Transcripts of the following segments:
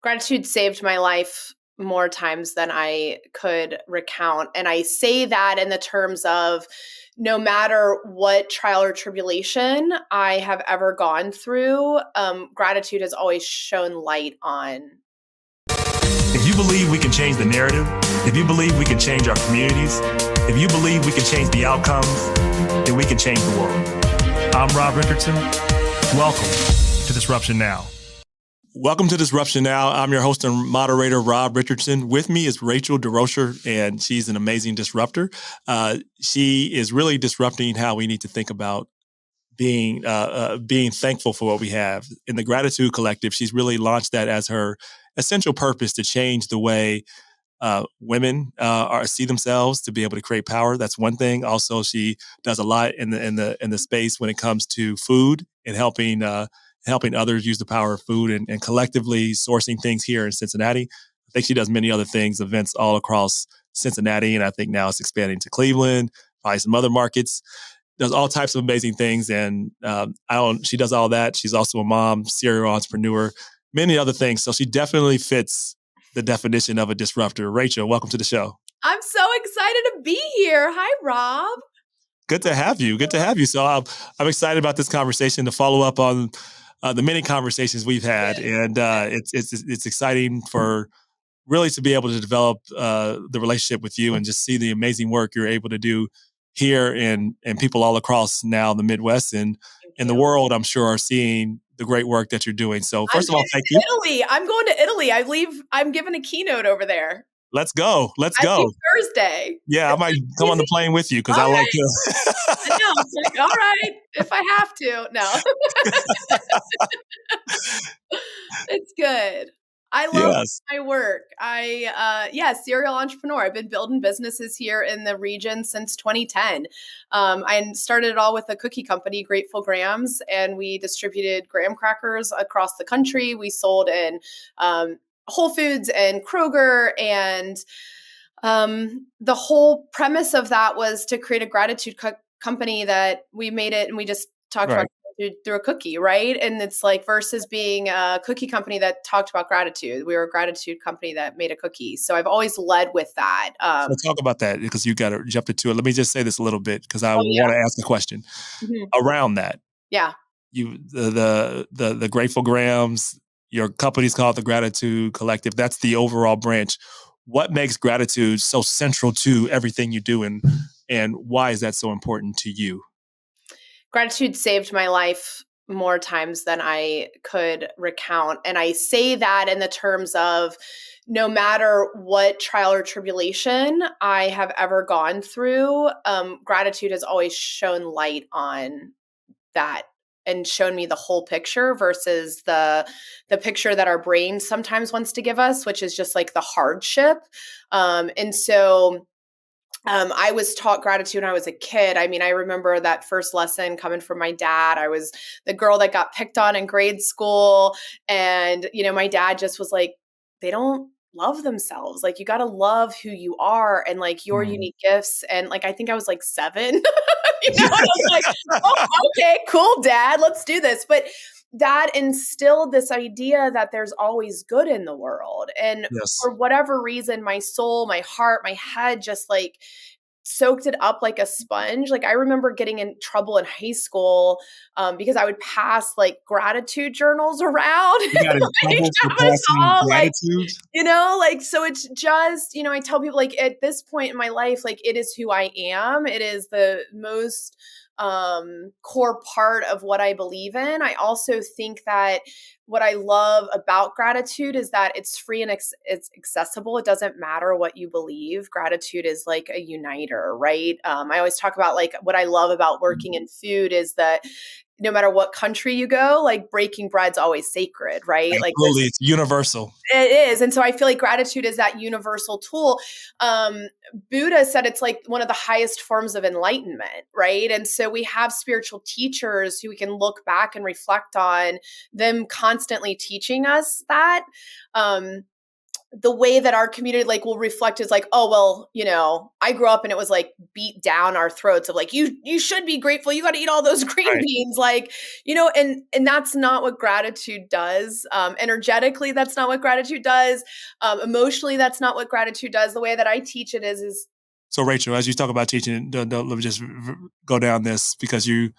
Gratitude saved my life more times than I could recount. And I say that in the terms of no matter what trial or tribulation I have ever gone through, gratitude has always shown light on. If you believe we can change the narrative, if you believe we can change our communities, if you believe we can change the outcomes, then we can change the world. I'm Rob Richardson. Welcome to Disruption Now. Welcome to Disruption Now. I'm your host and moderator, Rob Richardson. With me is Rachel Desrochers, and she's an amazing disruptor. She is really disrupting how we need to think about being thankful for what we have. In the Gratitude Collective, she's really launched that as her essential purpose to change the way women see themselves, to be able to create power. That's one thing. Also, she does a lot in the space when it comes to food and helping others use the power of food and collectively sourcing things here in Cincinnati. I think she does many other things, events all across Cincinnati, and I think now it's expanding to Cleveland, probably some other markets. Does all types of amazing things, and she does all that. She's also a mom, serial entrepreneur, many other things. So she definitely fits the definition of a disruptor. Rachel, welcome to the show. I'm so excited to be here. Hi, Rob. Good to have you. Good to have you. So I'm excited about this conversation to follow up on the many conversations we've had, and it's exciting for really to be able to develop the relationship with you and just see the amazing work you're able to do here, and people all across now the Midwest and in the world, I'm sure, are seeing the great work that you're doing. So first of all, thank you. Italy. I'm going to Italy. I'm giving a keynote over there. Let's go. I leave Thursday. Yeah, I might come on the plane with you because I like to. I know. It's like, all right, if I have to. No. It's good. I love my work. Serial entrepreneur. I've been building businesses here in the region since 2010. I started it all with a cookie company, Grateful Grams, and we distributed graham crackers across the country. We sold in Whole Foods and Kroger, and the whole premise of that was to create a gratitude company that we made it, and we just talked about through a cookie, right? And it's like versus being a cookie company that talked about gratitude. We were a gratitude company that made a cookie. So I've always led with that. So talk about that because you got to jump into it. Let me just say this a little bit because I want to ask a question around that. Yeah. The Grateful Grams, your company's called the Gratitude Collective. That's the overall branch. What makes gratitude so central to everything you do, and why is that so important to you? Gratitude saved my life more times than I could recount. And I say that in the terms of no matter what trial or tribulation I have ever gone through, gratitude has always shown light on that and shown me the whole picture versus the picture that our brain sometimes wants to give us, which is just like the hardship. I was taught gratitude when I was a kid. I mean, I remember that first lesson coming from my dad. I was the girl that got picked on in grade school. And, my dad just was like, they don't love themselves. Like, you got to love who you are and like your unique gifts. And like, I think I was like 7, and I was like, oh, okay, cool, Dad, let's do this. But that instilled this idea that there's always good in the world. And for whatever reason, my soul, my heart, my head just like soaked it up like a sponge. Like I remember getting in trouble in high school because I would pass like gratitude journals around. So it's just, I tell people like at this point in my life, like it is who I am. It is the most core part of what I believe in. I also think that what I love about gratitude is that it's free and it's accessible. It doesn't matter what you believe. Gratitude is like a uniter, right? I always talk about like what I love about working in food is that no matter what country you go, like breaking bread's always sacred, right? Absolutely. It's universal. It is. And so I feel like gratitude is that universal tool. Buddha said it's like one of the highest forms of enlightenment, right? And so we have spiritual teachers who we can look back and reflect on them constantly teaching us that. the way that our community like will reflect is like, oh, well, you know, I grew up and it was like beat down our throats of like, you should be grateful. You got to eat all those green Right. beans. Like, you know, and that's not what gratitude does. Energetically, that's not what gratitude does. Emotionally, that's not what gratitude does. The way that I teach it is So Rachel, as you talk about teaching, let me just go down this because you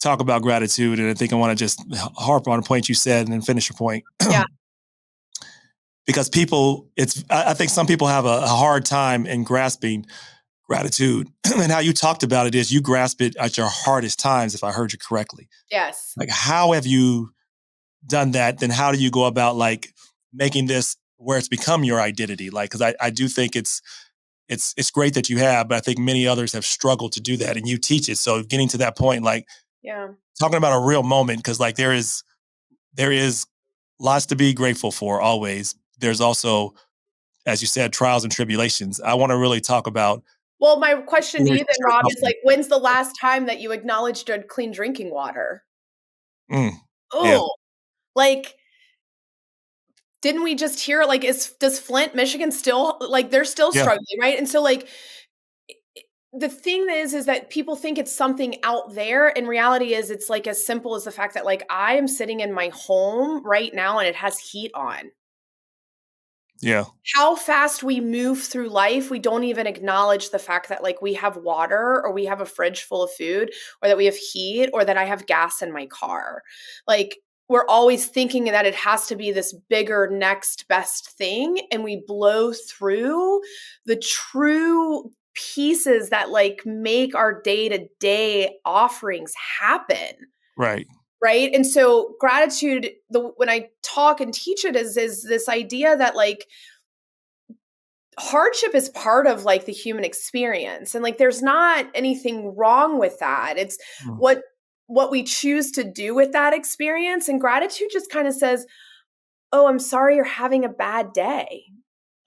talk about gratitude, and I think I want to just harp on a point you said and then finish your point. yeah, Because people, I think some people have a hard time in grasping gratitude. And how you talked about it is you grasp it at your hardest times, if I heard you correctly. yes. Like, how have you done that? Then how do you go about like making this where it's become your identity? Like, because I do think it's great that you have, but I think many others have struggled to do that, and you teach it. So getting to that point, like Yeah. talking about a real moment, because like there is lots to be grateful for always. There's also, as you said, trials and tribulations. I want to really talk about Well, my question to where you you then, start Rob, off is from. like, when's the last time that you acknowledged a clean drinking water? Mm, yeah, Oh, like, didn't we just hear like does Flint, Michigan still like they're still yeah, struggling, right? And so like the thing is that people think it's something out there. In reality is it's like as simple as the fact that like I am sitting in my home right now and it has heat on. yeah, How fast we move through life, we don't even acknowledge the fact that like we have water or we have a fridge full of food or that we have heat or that I have gas in my car. Like we're always thinking that it has to be this bigger next best thing and we blow through the true pieces that like make our day-to-day offerings happen. right, Right? And so gratitude when I talk and teach it is this idea that like hardship is part of like the human experience and like there's not anything wrong with that. It's mm, what we choose to do with that experience, and gratitude just kind of says, oh, I'm sorry you're having a bad day.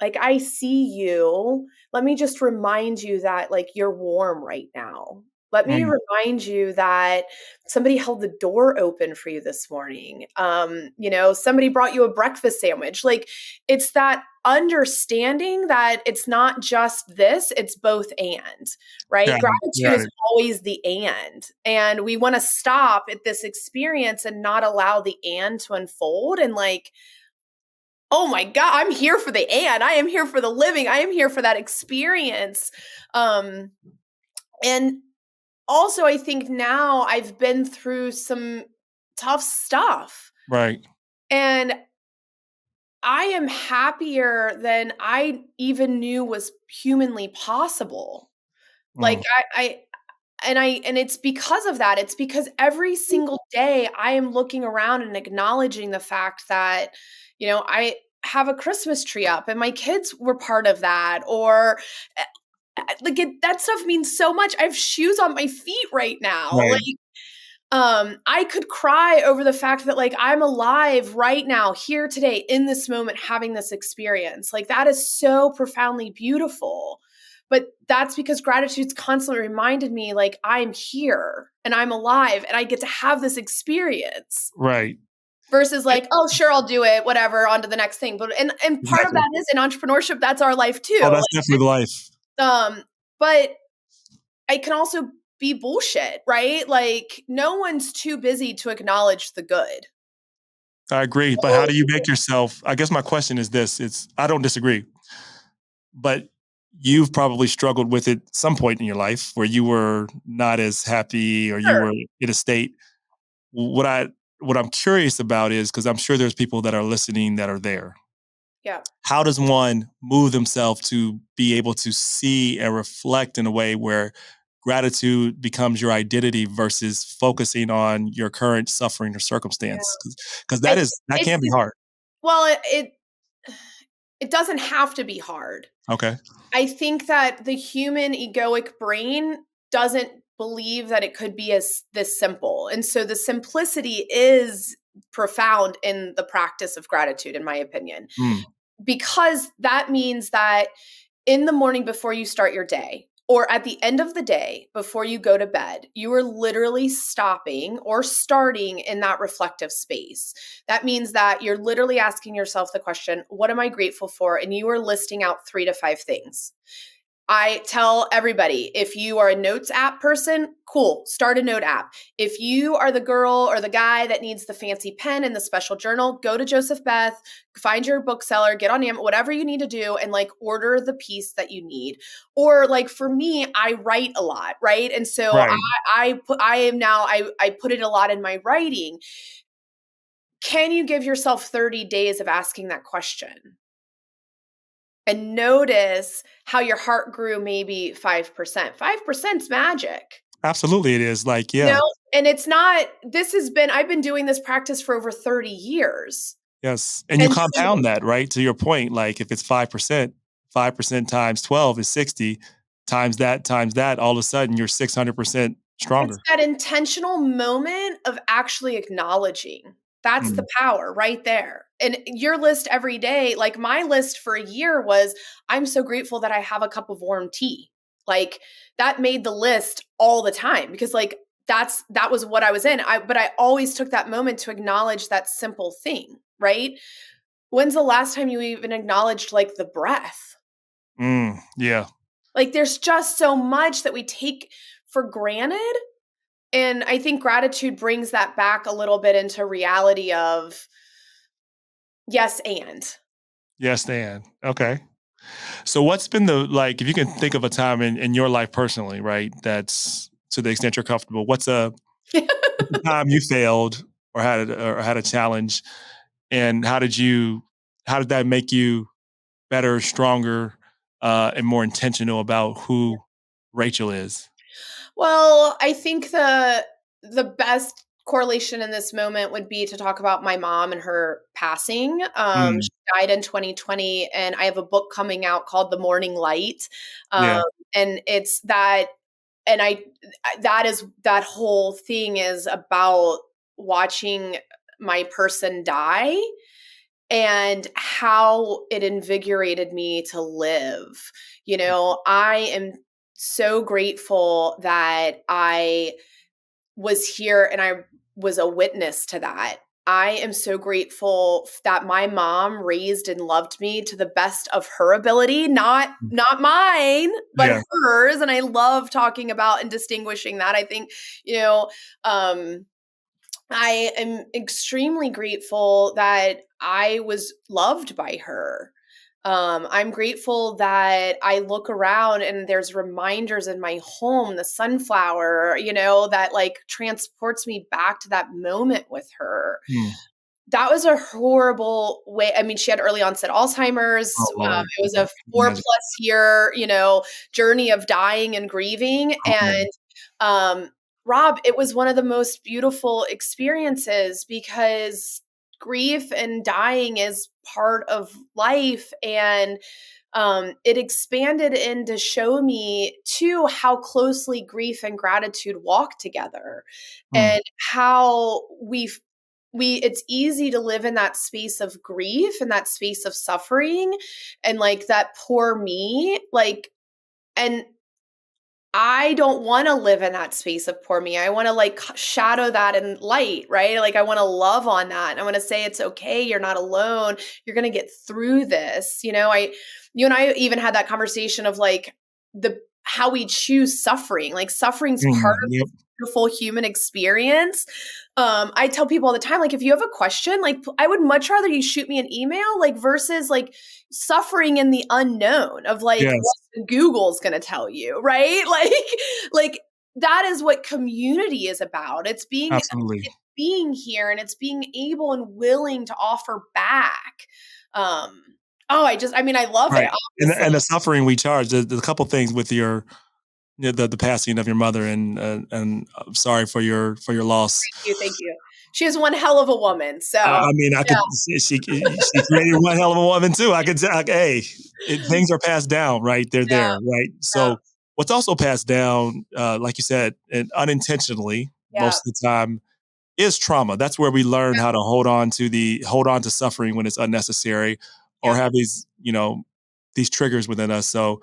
Like, I see you. Let me just remind you that, like, you're warm right now. Let me mm, remind you that somebody held the door open for you this morning. You know, somebody brought you a breakfast sandwich. Like, it's that understanding that it's not just this, it's both and, right? got it, Gratitude got is it, always the and. And we want to stop at this experience and not allow the and to unfold and, like, oh my god, I'm here for the and I am here for the living, I am here for that experience. And also I think now I've been through some tough stuff right, and I am happier than I even knew was humanly possible. Like mm, and it's because of that. It's because every single day I am looking around and acknowledging the fact that, you know, I have a Christmas tree up and my kids were part of that. Or like that stuff means so much. I have shoes on my feet right now. Like, right, I could cry over the fact that like I'm alive right now, here today, in this moment, having this experience. Like that is so profoundly beautiful. But that's because gratitude's constantly reminded me like I'm here and I'm alive and I get to have this experience. right, Versus like, oh sure, I'll do it, whatever, on to the next thing. But and part of exactly. that is in entrepreneurship, that's our life too. Oh, that's definitely the life. But it can also be bullshit, right? Like no one's too busy to acknowledge the good. I agree, but how do you make yourself? I guess my question is this: It's I don't disagree, but you've probably struggled with it some point in your life where you were not as happy or you Sure. were in a state. What I what I'm curious about is because I'm sure there's people that are listening that are there. Yeah. How does one move themselves to be able to see and reflect in a way where gratitude becomes your identity versus focusing on your current suffering or Yeah. circumstance? Because It that it's can be hard. well, it doesn't have to be hard. Okay. I think that the human egoic brain doesn't believe that it could be as this simple. And so the simplicity is profound in the practice of gratitude, in my opinion, Mm, because that means that in the morning before you start your day, or at the end of the day, before you go to bed, you are literally stopping or starting in that reflective space. That means that you're literally asking yourself the question, what am I grateful for? And you are listing out 3 to 5 things. I tell everybody, if you are a notes app person, cool, start a note app. If you are the girl or the guy that needs the fancy pen and the special journal, go to Joseph Beth, find your bookseller, get on Amazon, whatever you need to do, and like order the piece that you need. Or like for me, I write a lot, right? And so Right. I put it a lot in my writing. Can you give yourself 30 days of asking that question? And notice how your heart grew maybe 5%. 5% is magic, Absolutely, it is. Like, you yeah, know? And it's not, I've been doing this practice for over 30 years. yes. And you And so compound that, right? To your point, like if it's 5% times 12 is 60, times that, all of a sudden you're 600% it's stronger. that intentional moment of actually acknowledging. That's the Mm, power right there. And your list every day, like my list for a year was, I'm so grateful that I have a cup of warm tea. Like that made the list all the time because like that was what I was in. But I always took that moment to acknowledge that simple thing, right? When's the last time you even acknowledged like the breath? yeah. Like there's just so much that we take for granted. And I think gratitude brings that back a little bit into reality of yes, and. Yes, Dan. Okay. So what's been the like, if you can think of a time in your life personally, right? That's to the extent you're comfortable. What's the time you failed or had a challenge, and how did that make you better, stronger, and more intentional about who Rachel is? Well, I think the best correlation in this moment would be to talk about my mom and her passing. Mm, She died in 2020, and I have a book coming out called The Morning Light. yeah. And it's that, and that whole thing is about watching my person die and how it invigorated me to live. I am so grateful that I was here and I was a witness to that. I am so grateful that my mom raised and loved me to the best of her ability, not mine, but Yeah. hers, and I love talking about and distinguishing that. I think, you know, um I am extremely grateful that I was loved by her. I'm grateful that I look around and there's reminders in my home, the sunflower, that like transports me back to that moment with her. Mm. That was a horrible way. I mean, she had early onset Alzheimer's. Oh, Lord. It was Okay. a four Imagine. plus year, journey of dying and grieving. Oh, And man. um, Rob, it was one of the most beautiful experiences because grief and dying is part of life. And it expanded in to show me too how closely grief and gratitude walk together, Mm, and how it's easy to live in that space of grief and that space of suffering and like that poor me, like, and I don't want to live in that space of poor me. I want to like shadow that in light, right? Like I want to love on that. And I want to say it's okay. You're not alone. You're going to get through this. You and I even had that conversation of like the how we choose suffering. Like suffering's part of yep. this beautiful human experience. I tell people all the time, like if you have a question, like I would much rather you shoot me an email, like versus like suffering in the unknown of like what Yes. Google's going to tell you, right? Like that is what community is about. Absolutely. It's being here and it's being able and willing to offer back. Um, I mean, I love it, Right. And obviously. the suffering we charge, there's a couple things with your the passing of your mother, and I'm sorry for your loss. Thank you. She was one hell of a woman. So I mean, I yeah, could she created one hell of a woman too. I could say, like, hey, things are passed down, right? They're yeah, there, right? yeah, So what's also passed down, like you said, and unintentionally, yeah, most of the time, is trauma. That's where we learn how to hold on to suffering when it's unnecessary, or yeah, have these triggers within us. So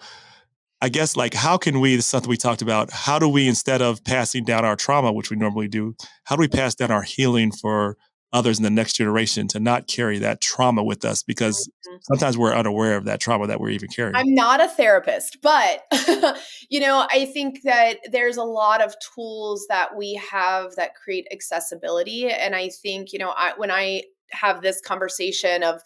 I guess like how can we, this is something we talked about, how do we, instead of passing down our trauma, which we normally do, how do we pass down our healing for others in the next generation to not carry that trauma with us? Because Mhm. sometimes we're unaware of that trauma that we're even carrying. I'm not a therapist, but I think that there's a lot of tools that we have that create accessibility. And I think, when I have this conversation of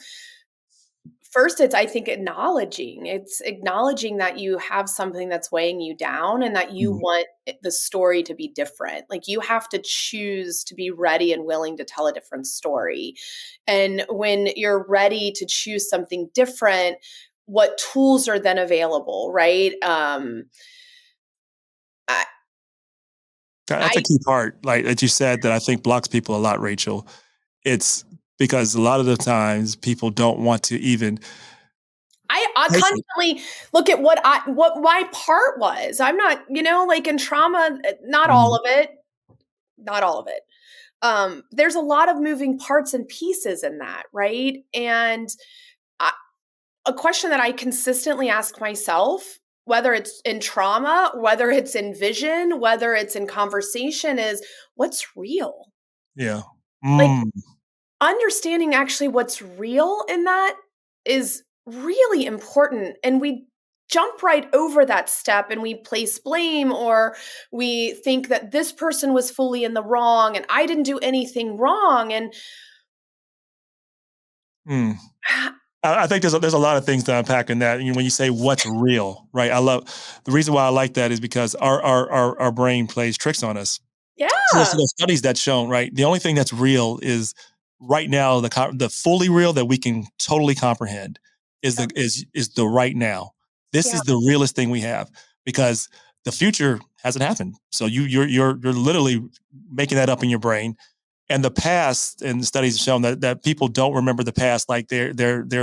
first, I think it's acknowledging that you have something that's weighing you down and that you Mm, want the story to be different. Like you have to choose to be ready and willing to tell a different story. And when you're ready to choose something different, what tools are then available, right? I, that's a I, key part, like that you said, that I think blocks people a lot, Rachel. It's because a lot of the times people don't want to even I face it. constantly look at what my part was. I'm not, like in trauma, not all Mm, of it, not all of it. There's a lot of moving parts and pieces in that, right? And I, a question that I consistently ask myself, whether it's in trauma, whether it's in vision, whether it's in conversation, is what's real? yeah. Like Mm, understanding actually what's real in that is really important. And we jump right over that step and we place blame, or we think that this person was fully in the wrong and I didn't do anything wrong. And mm. I think there's a lot of things to unpack in that. When you say what's real, right? I love the reason why I like that is because our brain plays tricks on us. So yeah, there's studies that shown, right? The only thing that's real is right now, the fully real that we can totally comprehend yeah, is the right now. This yeah, is the realest thing we have, because the future hasn't happened. So you're literally making that up in your brain. And the past, and studies have shown that people don't remember the past, like they're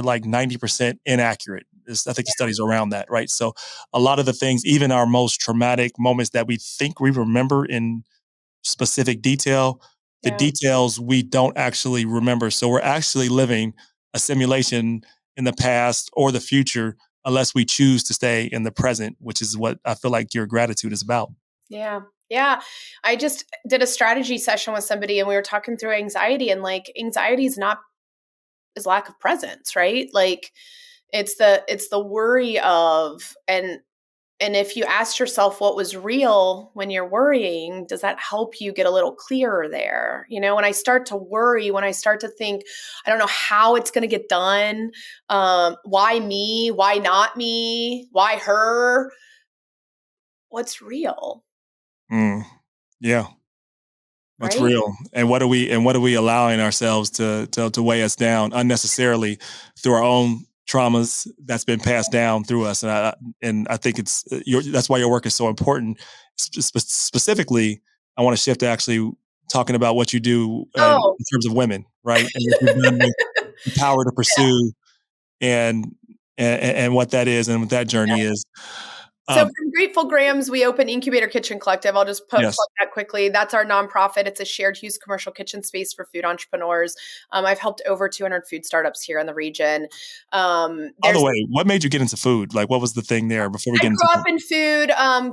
like 90% inaccurate. I think the studies around that, right? So a lot of the things, even our most traumatic moments that we think we remember in specific detail, the yeah, details we don't actually remember. So we're actually living a simulation in the past or the future, unless we choose to stay in the present, which is what I feel like your gratitude is about. yeah. Yeah. I just did a strategy session with somebody and we were talking through anxiety, and like anxiety is lack of presence, right? Like it's the worry of, and if you asked yourself what was real when you're worrying, does that help you get a little clearer there? When I start to worry, when I start to think, I don't know how it's going to get done. Why me? Why not me? Why her? What's real, Mm, yeah. What's right? real, and what are we allowing ourselves to weigh us down unnecessarily through our own traumas that's been passed down through us. And I think that's why your work is so important. Specifically, I want to shift to actually talking about what you do in Oh, terms of women, right? And what you've done with the power to pursue, and and what that is and what that journey is. so Um, from Grateful Grams, we opened Incubator Kitchen Collective. I'll just plug yes. that quickly. That's our nonprofit. It's a shared use commercial kitchen space for food entrepreneurs. I've helped over 200 food startups here in the region. By the There's way, what made you get into food? Like, what was the thing there before we I get into grew food? up in food.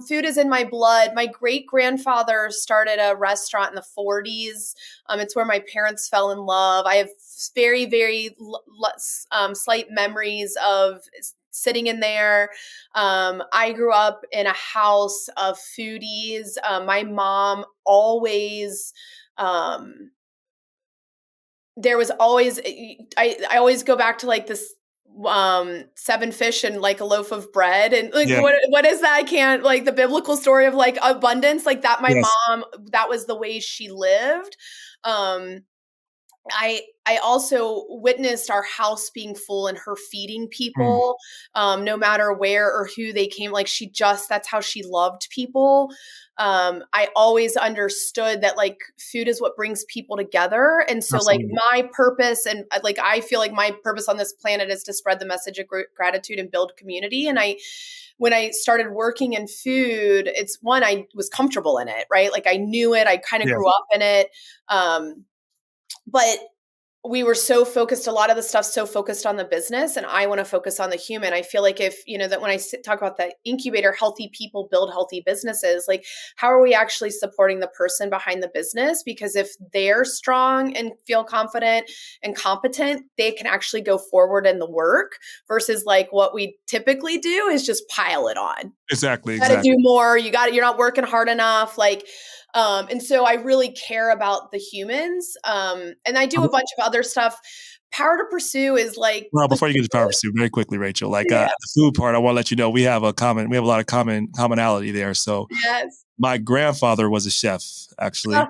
Food is in my blood. My great grandfather started a restaurant in the 40s. It's where my parents fell in love. I have very, very slight memories of sitting in there. I grew up in a house of foodies. My mom always. There was always I always go back to like this seven fish and like a loaf of bread, and like Yeah. what is that? I can't, like the biblical story of like abundance, like that. My Yes. mom, that was the way she lived. um I also witnessed our house being full and her feeding Mm, people, no matter where or who they came. Like that's how she loved people. I always understood that like food is what brings people together, and so like absolutely. my purpose, and like I feel like my purpose on this planet is to spread the message of gratitude and build community. And when I started working in food, it's one, I was comfortable in it, right? Like I knew it, I kind of Yeah. grew up in it. But we were so focused, a lot of the stuff so focused on the business, and I want to focus on the human. I feel like if, that when I talk about the incubator, healthy people build healthy businesses, like how are we actually supporting the person behind the business? Because if they're strong and feel confident and competent, they can actually go forward in the work versus like what we typically do is just pile it on. Exactly. You got to do more. You're not working hard enough. And so I really care about the humans. And I do a bunch of other stuff. Power to Pursue is like, Well, before you get to Power Pursuit, very quickly, Rachel, yeah, the food part, I want to let you know we have a lot of commonality there. So yes. my grandfather was a chef, actually, Oh,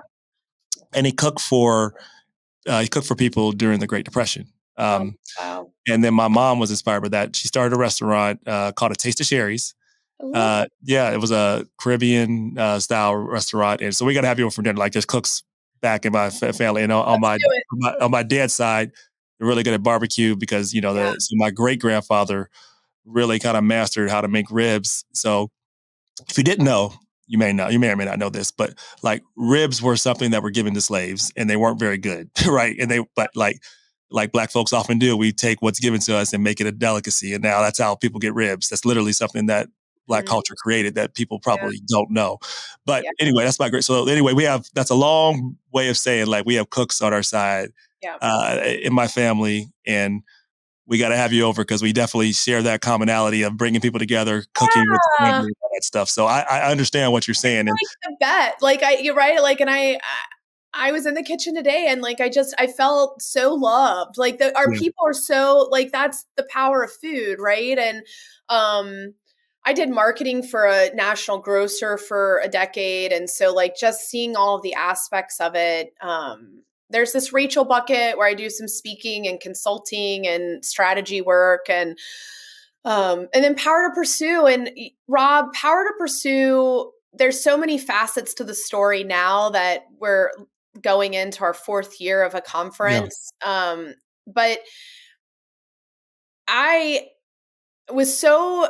and he cooked for people during the Great Depression. oh, wow. And then my mom was inspired by that. She started a restaurant called A Taste of Sherry's. I love it. Yeah, it was a Caribbean style restaurant, and so we got to have you over for dinner. Like there's cooks back in my family, and Let's do it. on my dad's side, they're really good at barbecue because Yeah. so my great grandfather really kind of mastered how to make ribs. So if you didn't know, you may or may not know this, but like ribs were something that were given to slaves and they weren't very good, right? But like black folks often do, we take what's given to us and make it a delicacy. And now that's how people get ribs. That's literally something that black Mm, culture created that people yeah. probably don't know. But Yeah. anyway, that's my great. So anyway, that's a long way of saying like we have cooks on our side Yeah. in my family, and we got to have you over because we definitely share that commonality of bringing people together, cooking with the Yeah. family, and all that stuff. So I understand what you're saying. And Like the bet. You're right. And I was in the kitchen today and I felt so loved. Our yeah, people are so that's the power of food, right? And um I did marketing for a national grocer for a decade. And so just seeing all of the aspects of it. There's this Rachel bucket where I do some speaking and consulting and strategy work and then Power to Pursue and Rob, Power to Pursue, there's so many facets to the story now that we're going into our fourth year of a yeah, conference. But I was so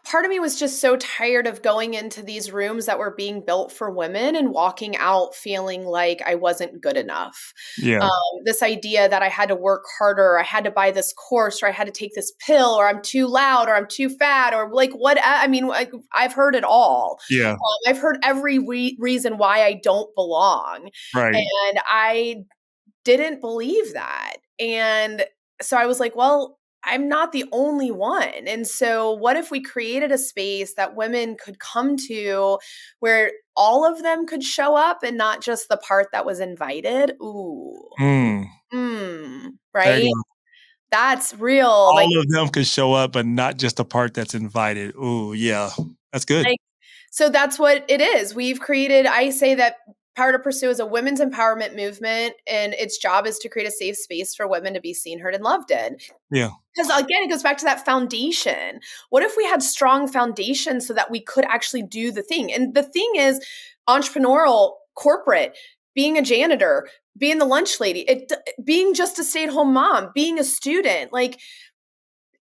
part of me was just so tired of going into these rooms that were being built for women and walking out feeling like I wasn't good enough. yeah, This idea that I had to work harder, or I had to buy this course, or I had to take this pill, or I'm too loud, or I'm too fat, or what? I mean, I've heard it all. yeah, I've heard every reason why I don't belong, right. and I didn't believe that. And so I was like, well, I'm not the only one. And so what if we created a space that women could come to where all of them could show up and not just the part that was invited? Ooh. Mm, there Right? you go. That's real. All of them could show up, but not just the part that's invited. Ooh, yeah, that's good. Like, so that's what it is. I say that Power to Pursue is a women's empowerment movement, and its job is to create a safe space for women to be seen, heard, and loved in. Yeah, Because again, it goes back to that foundation. What if we had strong foundations so that we could actually do the thing? And the thing is, entrepreneurial, corporate, being a janitor, being the lunch lady, being just a stay-at-home mom, being a student,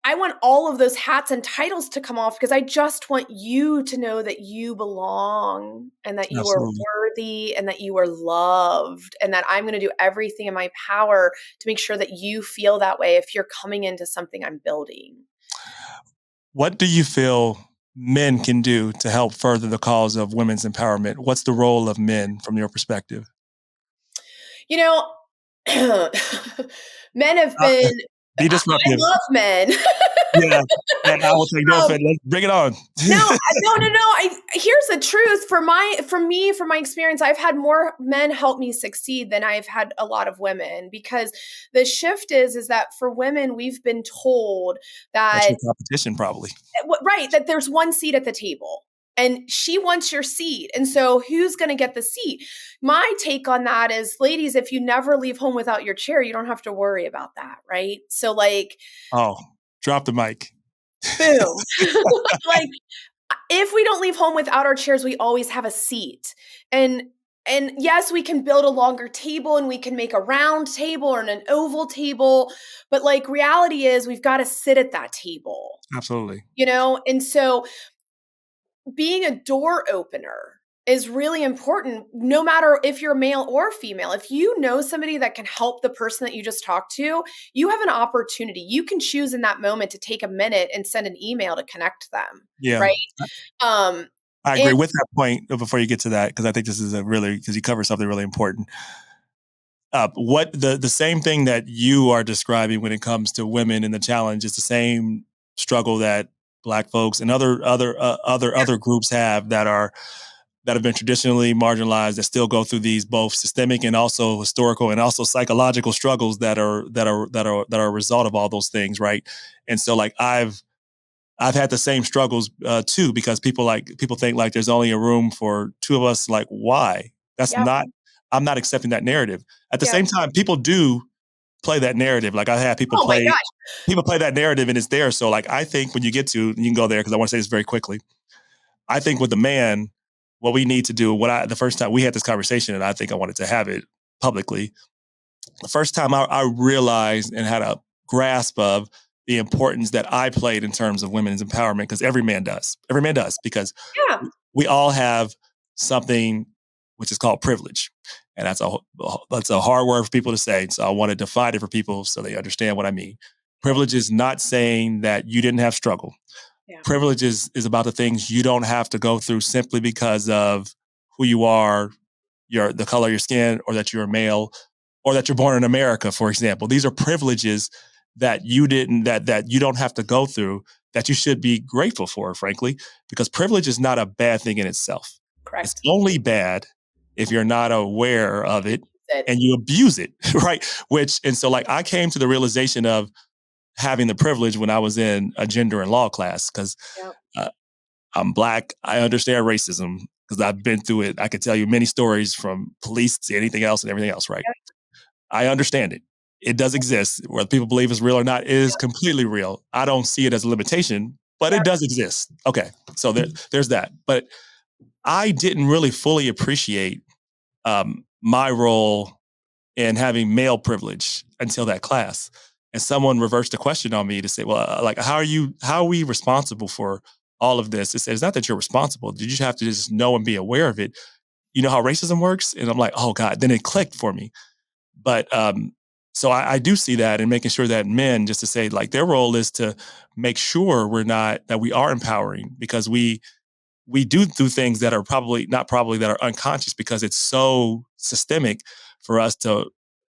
I want all of those hats and titles to come off because I just want you to know that you belong and that you are absolutely. worthy and that you are loved and that I'm going to do everything in my power to make sure that you feel that way if you're coming into something I'm building. What do you feel men can do to help further the cause of women's empowerment? What's the role of men from your perspective? You know, men have Uh, been be I disruptive. love men. Yeah, and I will take no Um, offense. Let's bring it on. No, no. Here's the truth. From my experience, I've had more men help me succeed than I've had a lot of women because the shift is that for women, we've been told That's that your competition, probably. right, that there's one seat at the table. And she wants your seat. And so who's going to get the seat? My take on that is, ladies, if you never leave home without your chair, you don't have to worry about that. Right. So Oh, drop the mic. boom. like if we don't leave home without our chairs, we always have a seat. And yes, we can build a longer table and we can make a round table or an oval table, but reality is we've got to sit at that table. Absolutely. And so being a door opener, is really important, no matter if you're male or female. If you know somebody that can help the person that you just talked to, you have an opportunity. You can choose in that moment to take a minute and send an email to connect them, Yeah. right? Um, I and agree with that point before you get to that, because I think this is because you cover something really important. What the same thing that you are describing when it comes to women and the challenge is the same struggle that Black folks and other groups that have been traditionally marginalized, that still go through these both systemic and also historical and also psychological struggles that are a result of all those things, right? And so, like, I've had the same struggles too, because people think like there's only a room for two of us. Like, why? That's yep, not. I'm not accepting that narrative. At the yep. same time, people do play that narrative. Like, I have Oh my gosh. people play that narrative, and it's there. So, like, I think when you get to, you can go there because I want to say this very quickly. I think with the man, what we need to do, the first time we had this conversation, and I think I wanted to have it publicly, the first time I realized and had a grasp of the importance that I played in terms of women's empowerment, because every man does, because Yeah, we all have something which is called privilege, and that's a hard word for people to say. So I want to define it for people so they understand what I mean. okay. Privilege is not saying that you didn't have struggle. Yeah, Privilege is about the things you don't have to go through simply because of who you are, the color of your skin, or that you're a male, or that you're born in America, for example. These are privileges that you don't have to go through, that you should be grateful for, frankly, because privilege is not a bad thing in itself. It's correct. only bad if you're not aware of it It, and you abuse it, right? And so, like, I came to the realization of having the privilege when I was in a gender and law class, because yep, uh, I'm Black. I understand racism because I've been through it. I could tell you many stories, from police to anything else and everything else, right? yep, I understand it. It does exist. Whether people believe it's real or not, it is completely real. I don't see it as a limitation, but it yep, does exist. Okay. So there's that. But I didn't really fully appreciate my role in having male privilege until that class. And someone reversed the question on me to say, well, like, how are we responsible for all of this? It says, it's not that you're responsible. You just have to just know and be aware of it. You know how racism works? And I'm like, oh God, then it clicked for me. But so I do see that, and making sure that men, just to say, like, their role is to make sure that we are empowering, because we do things that are that are unconscious, because it's so systemic for us to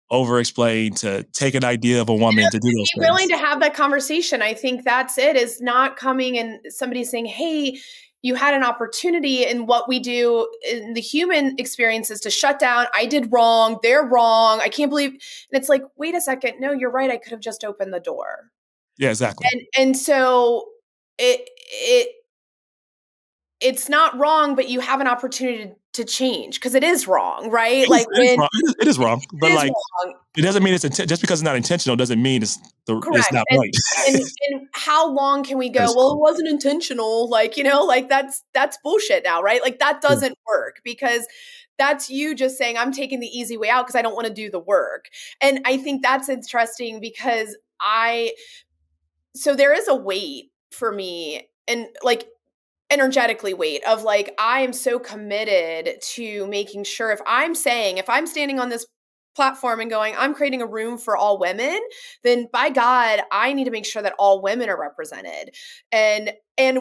over explain, to take an idea of a woman, to do those be willing things. to have that conversation. I think that's it, is not coming and somebody saying, hey, you had an opportunity. And what we do in the human experience is to shut down. I did wrong. They're wrong. I can't believe. And it's like, wait a second. No, you're right. I could have just opened the door. Yeah, exactly. And so it it's not wrong, but you have an opportunity to change, because it is wrong, right? Like It is when wrong. It is wrong, it but, is like, wrong. it doesn't mean just because it's not intentional doesn't mean it's Correct. not And right. and how long can we That go, is well, true. it wasn't intentional, like, like that's bullshit now, right? Like that Yeah. doesn't work, because that's you just saying, I'm taking the easy way out because I don't want to do the work. And I think that's interesting, because I so there is a weight for me, and like energetically weight of like, I am so committed to making sure, if I'm standing on this platform and going, I'm creating a room for all women, then by God, I need to make sure that all women are represented. And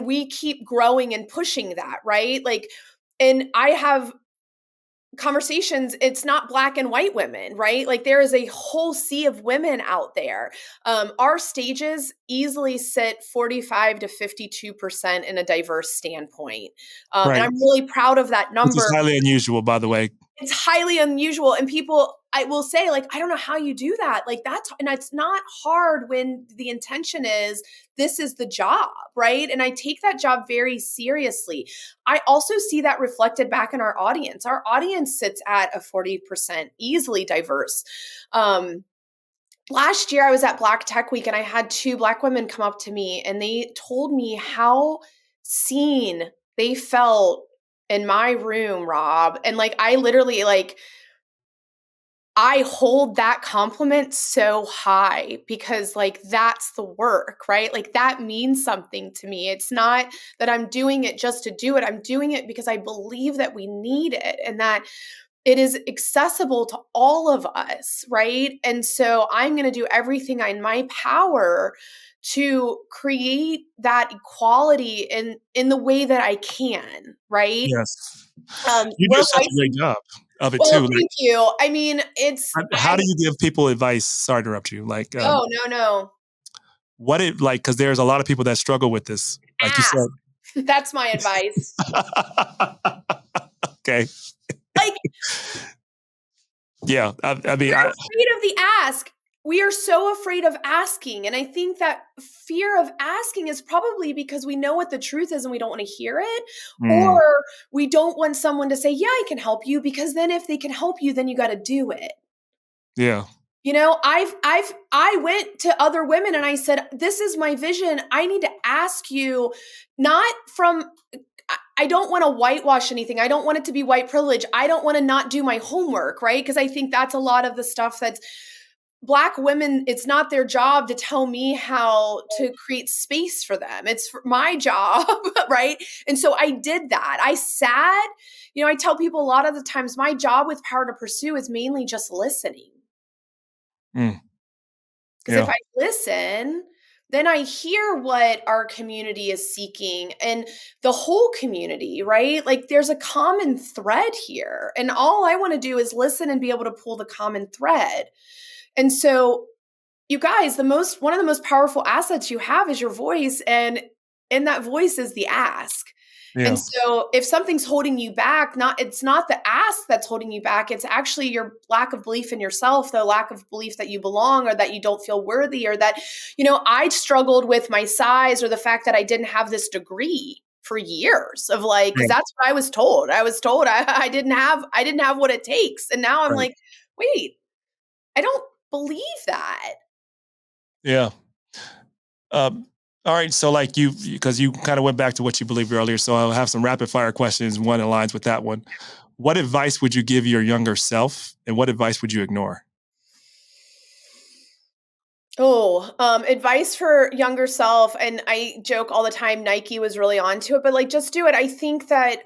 we keep growing and pushing that, right? Like, and I have conversations, it's not black and white women, right? Like there is a whole sea of women out there. Our stages easily sit 45 to 52% in a diverse standpoint, and Right. I'm really proud of that Which is number. highly unusual, by the way. It's highly unusual, and people, I will say, like, I don't know how you do that. Like that's, and it's not hard when the intention is, this is the job, right? And I take that job very seriously. I also see that reflected back in our audience. Our audience sits at a 40% easily diverse. Last year I was at Black Tech Week, and I had two Black women come up to me, and they told me how seen they felt in my room, Rob. And like I literally, like I hold that compliment so high because like that's the work, right? Like that means something to me. It's not that I'm doing it just to do it. I'm doing it because I believe that we need it and that it is accessible to all of us, right? And so I'm going to do everything in my power to create that equality in the way that I can, right? Yes. You do Will such I? a great job of it Well, too. Like, thank you. I mean, it's how do you give people advice? Sorry to interrupt you. Like, oh no no what it like? Because there's a lot of people that struggle with this. Like you ask. said. That's my advice. Okay. Like Yeah. I mean, we're afraid of the ask. We are so afraid of asking. And I think that fear of asking is probably because we know what the truth is and we don't want to hear it. mm, Or we don't want someone to say, yeah, I can help you. Because then if they can help you, then you got to do it. yeah. You know, I went to other women and I said, this is my vision. I need to ask you, not from, I don't want to whitewash anything. I don't want it to be white privilege. I don't want to not do my homework, right? Because I think that's a lot of the stuff that's Black women, it's not their job to tell me how to create space for them. It's my job, right? And so I did that. I sat, you know, I tell people a lot of the times my job with Power to Pursue is mainly just listening. Mm, Because if yeah. I listen, then I hear what our community is seeking and the whole community, right? Like there's a common thread here. And all I want to do is listen and be able to pull the common thread. And so, you guys, one of the most powerful assets you have is your voice. And in that voice is the ask. And Yeah. so if something's holding you back, it's not the ask that's holding you back. It's actually your lack of belief in yourself, the lack of belief that you belong or that you don't feel worthy or that, you know, I struggled with my size or the fact that I didn't have this degree for years of like, because Right. that's what I was told. I was told I didn't have what it takes. And now I'm Right. like, wait, I don't believe that. Yeah. Um, all right. So, like because you kind of went back to what you believed earlier. So, I'll have some rapid fire questions. One aligns with that one. What advice would you give your younger self, and what advice would you ignore? Oh, advice for younger self, and I joke all the time, Nike was really onto it, but like just do it. I think that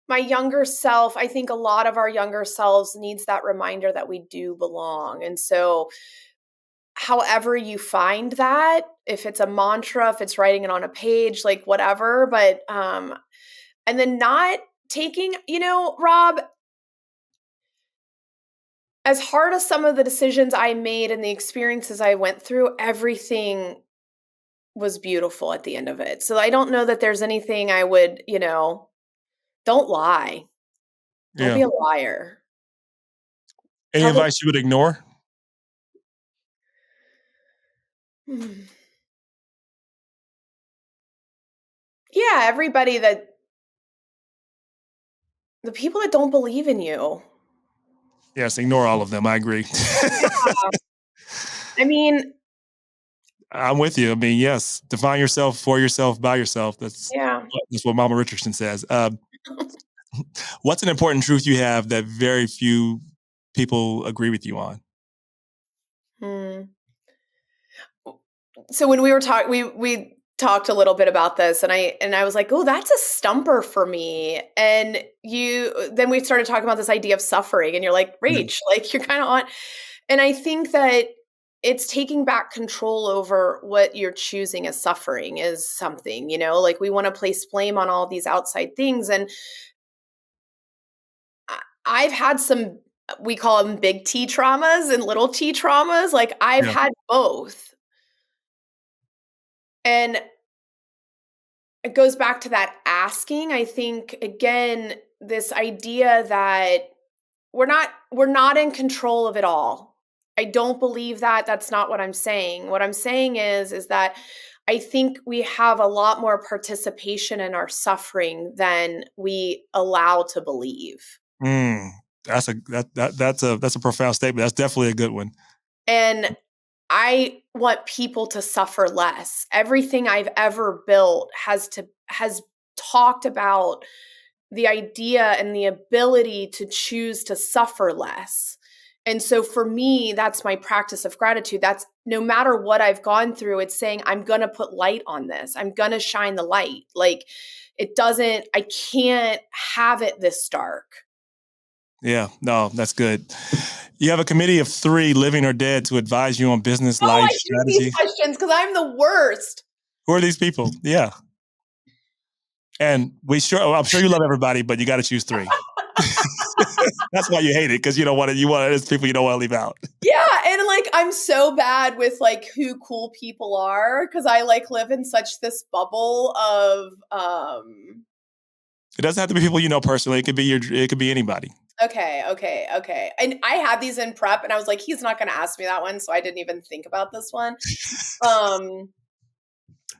my younger self, I think a lot of our younger selves needs that reminder that we do belong. And so however you find that, if it's a mantra, if it's writing it on a page, like whatever, but and then not taking, you know, Rob, as hard as some of the decisions I made and the experiences I went through, everything was beautiful at the end of it. So I don't know that there's anything I would, you know, don't lie. Don't Yeah. be a liar. Any Tell the advice you would ignore? Hmm. Yeah, everybody that the people that don't believe in you. Yes, ignore all of them. I agree. Yeah. I mean, I'm with you. I mean, yes, define yourself for yourself by yourself. yeah. That's what Mama Richardson says. What's an important truth you have that very few people agree with you on? Hmm. So when we were talking, we talked a little bit about this, and I was like, oh, that's a stumper for me. And you then we started talking about this idea of suffering, and you're like, Yeah. Rach, like you're kind of on. And I think that it's taking back control over what you're choosing as suffering is something, you know, like we want to place blame on all these outside things. And I've had some, we call them big T traumas and little T traumas. Like I've Yeah. had both. And it goes back to that asking. I think again, this idea that we're not in control of it all. I don't believe that. That's not what I'm saying. What I'm saying is that I think we have a lot more participation in our suffering than we allow to believe. Mm, that's a profound statement. That's definitely a good one. And I want people to suffer less. Everything I've ever built has talked about the idea and the ability to choose to suffer less. And so for me, that's my practice of gratitude. That's no matter what I've gone through, it's saying, I'm going to put light on this. I'm going to shine the light. Like I can't have it this dark. Yeah, no, that's good. You have a committee of 3, living or dead, to advise you on business, Oh, life, I hate these strategy. questions because I'm the worst. Who are these people? Yeah. And I'm sure you love everybody, but you got to choose 3. That's why you hate it, because it's people you don't want to leave out. Yeah, and like I'm so bad with like who cool people are because I like live in such this bubble of It doesn't have to be people you know personally. It could be anybody. Okay. And I had these in prep and I was like, he's not gonna ask me that one, so I didn't even think about this one.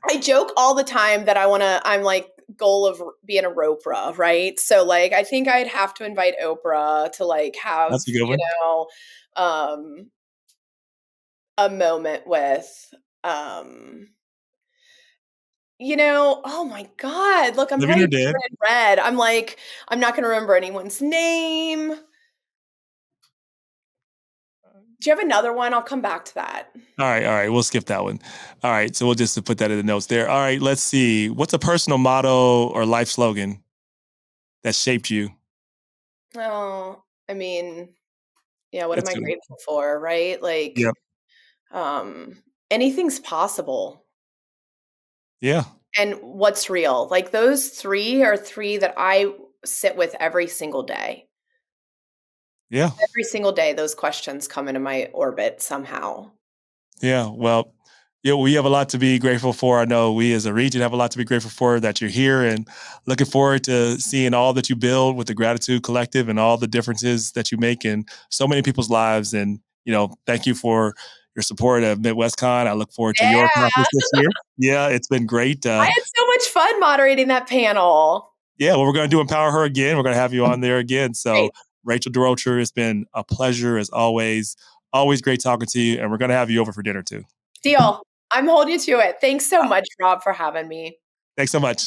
I joke all the time that I'm like goal of being a Oprah, right? So like I think I'd have to invite Oprah to like have, That's a good one. um a moment with oh my God, look, I'm Living already or dead. turning red. I'm like, I'm not gonna remember anyone's name. Do you have another one? I'll come back to that. All right. We'll skip that one. All right. So we'll just put that in the notes there. All right. Let's see. What's a personal motto or life slogan that shaped you? Oh, I mean, yeah, what am That's I good. grateful for, right? Like, Yep. anything's possible. Yeah. And what's real? Like those 3 are 3 that I sit with every single day. Yeah. Every single day, those questions come into my orbit somehow. Yeah. Well, yeah, we have a lot to be grateful for. I know we as a region have a lot to be grateful for, that you're here, and looking forward to seeing all that you build with the Gratitude Collective and all the differences that you make in so many people's lives. And, thank you for your support of MidwestCon. I look forward to your Yeah. conference this year. Yeah, it's been great. I had so much fun moderating that panel. Yeah, well, we're going to do Empower Her again. We're going to have you on there again. So, Great. Rachel Desrochers, it's been a pleasure as always. Always great talking to you. And we're going to have you over for dinner too. Deal. I'm holding you to it. Thanks so much, Rob, for having me. Thanks so much.